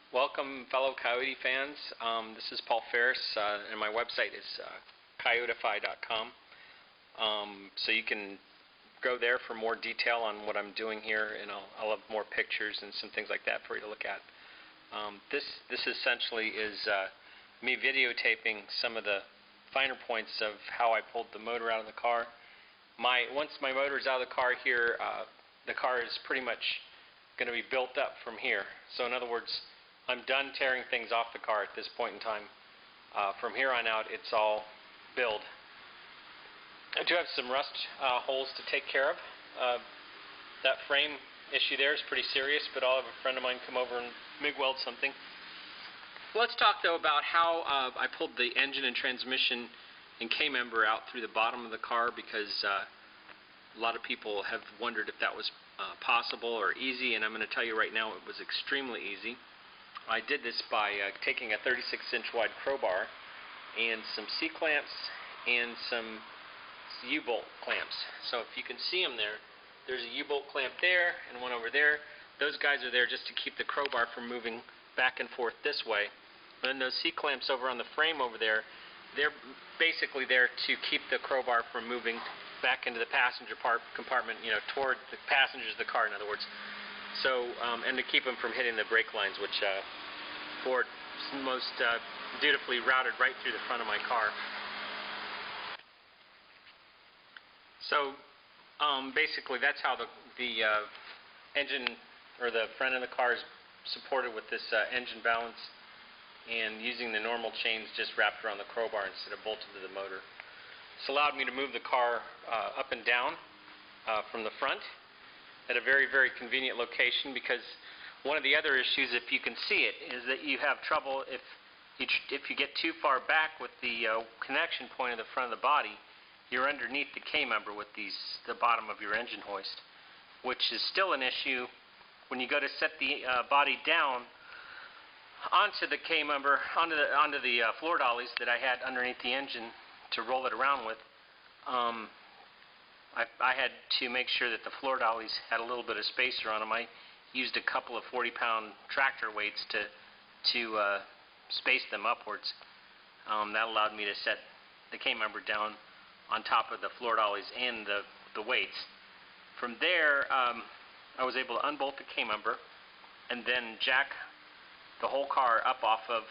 Welcome, fellow Coyote fans. This is Paul Ferris, and my website is Coyotify.com. So you can go there for more detail on what I'm doing here, and I'll have more pictures and some things like that for you to look at. This essentially is me videotaping some of the finer points of how I pulled the motor out of the car. Once my motor is out of the car here, the car is pretty much going to be built up from here. So in other words, I'm done tearing things off the car at this point in time. From here on out, it's all build. I do have some rust holes to take care of. That frame issue there is pretty serious, but I'll have a friend of mine come over and MIG weld something. Let's talk though about how I pulled the engine and transmission and K-member out through the bottom of the car, because a lot of people have wondered if that was possible or easy, and I'm going to tell you right now it was extremely easy. I did this by taking a 36-inch wide crowbar and some C-clamps and some U-bolt clamps. So if you can see them there, there's a U-bolt clamp there and one over there. Those guys are there just to keep the crowbar from moving back and forth this way. And then those C-clamps over on the frame over there, they're basically there to keep the crowbar from moving back into the passenger compartment, toward the passengers of the car, in other words. So, and to keep them from hitting the brake lines, which Ford most dutifully routed right through the front of my car. So, basically, that's how the engine, or the front of the car, is supported with this engine balance, and using the normal chains just wrapped around the crowbar instead of bolted to the motor. This allowed me to move the car up and down from the front at a very, very convenient location, because one of the other issues, if you can see it, is that you have trouble if you get too far back with the connection point of the front of the body. You're underneath the K-member with the bottom of your engine hoist, which is still an issue when you go to set the body down onto the K-member, onto the floor dollies that I had underneath the engine to roll it around with. I had to make sure that the floor dollies had a little bit of spacer on them. I used a couple of 40-pound tractor weights to space them upwards. That allowed me to set the K-member down on top of the floor dollies and the weights. From there, I was able to unbolt the K-member and then jack the whole car up off of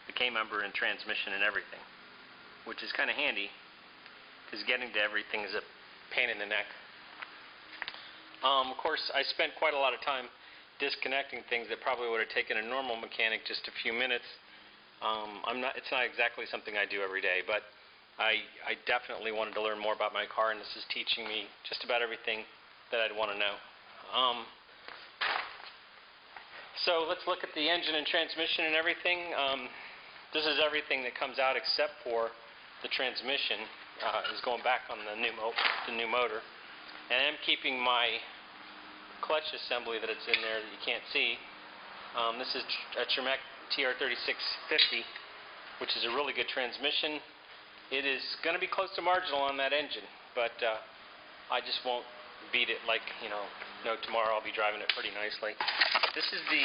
the K-member and transmission and everything, which is kind of handy, because getting to everything is a pain in the neck. Of course, I spent quite a lot of time disconnecting things that probably would have taken a normal mechanic just a few minutes. It's not exactly something I do every day, but I definitely wanted to learn more about my car, and this is teaching me just about everything that I'd want to know. So let's look at the engine and transmission and everything. This is everything that comes out except for the transmission is going back on the new motor. And I'm keeping my clutch assembly that it's in there that you can't see. This is a Tremec TR3650, which is a really good transmission. It is going to be close to marginal on that engine, but I just won't beat it like, tomorrow I'll be driving it pretty nicely. This is the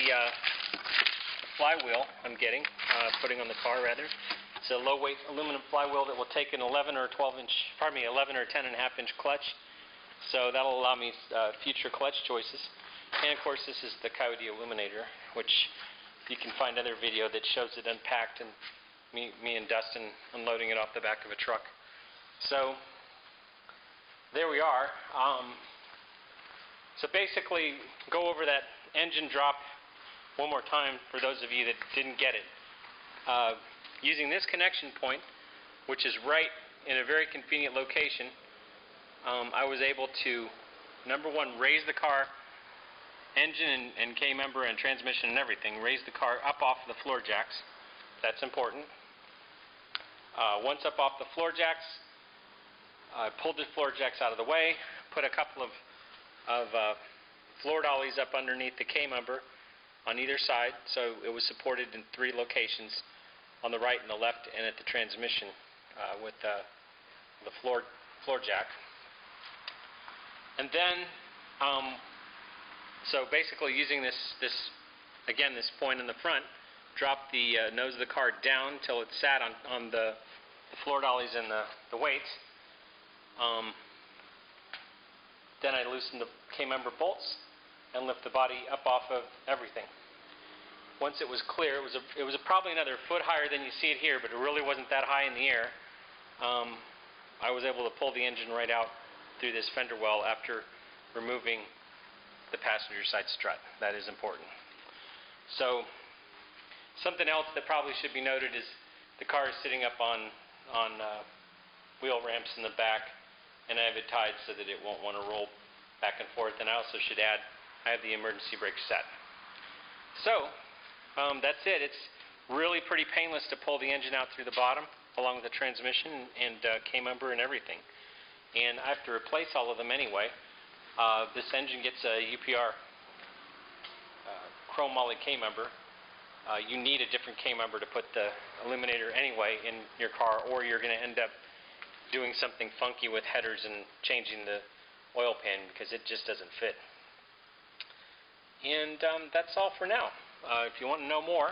flywheel I'm getting, putting on the car rather. It's a low-weight aluminum flywheel that will take an 11 or 10.5 inch clutch. So that'll allow me future clutch choices. And of course, this is the Coyote illuminator, which you can find other video that shows it unpacked and me and Dustin unloading it off the back of a truck. So there we are. So basically, go over that engine drop one more time for those of you that didn't get it. Using this connection point, which is right in a very convenient location, I was able to, number one, raise the car, engine and K-member and transmission and everything, raise the car up off the floor jacks. That's important. Once up off the floor jacks, I pulled the floor jacks out of the way, put a couple of floor dollies up underneath the K-member on either side, so it was supported in 3 locations, on the right and the left, and at the transmission with the floor jack. And then, so basically using this again, this point in the front, dropped the nose of the car down until it sat on the floor dollies and the weights. Then I loosened the K-member bolts and lift the body up off of everything. Once it was clear, it was probably another foot higher than you see it here, but it really wasn't that high in the air. I was able to pull the engine right out through this fender well after removing the passenger side strut. That is important. So, something else that probably should be noted is the car is sitting up on wheel ramps in the back, and I have it tied so that it won't want to roll back and forth. And I also should add, I have the emergency brake set. So, that's it. It's really pretty painless to pull the engine out through the bottom, along with the transmission and K-member and everything. And I have to replace all of them anyway. This engine gets a UPR chrome moly K-member. You need a different K-member to put the illuminator anyway in your car, or you're going to end up doing something funky with headers and changing the oil pan because it just doesn't fit. And that's all for now. If you want to know more,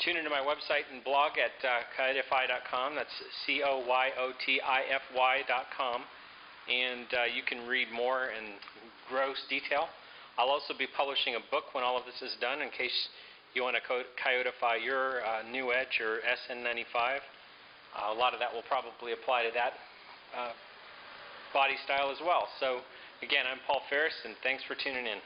tune into my website and blog at coyotify.com. That's coyotify.com. And you can read more in gross detail. I'll also be publishing a book when all of this is done in case you want to coyotify your new Edge or SN95. A lot of that will probably apply to that body style as well. So again, I'm Paul Ferris, and thanks for tuning in.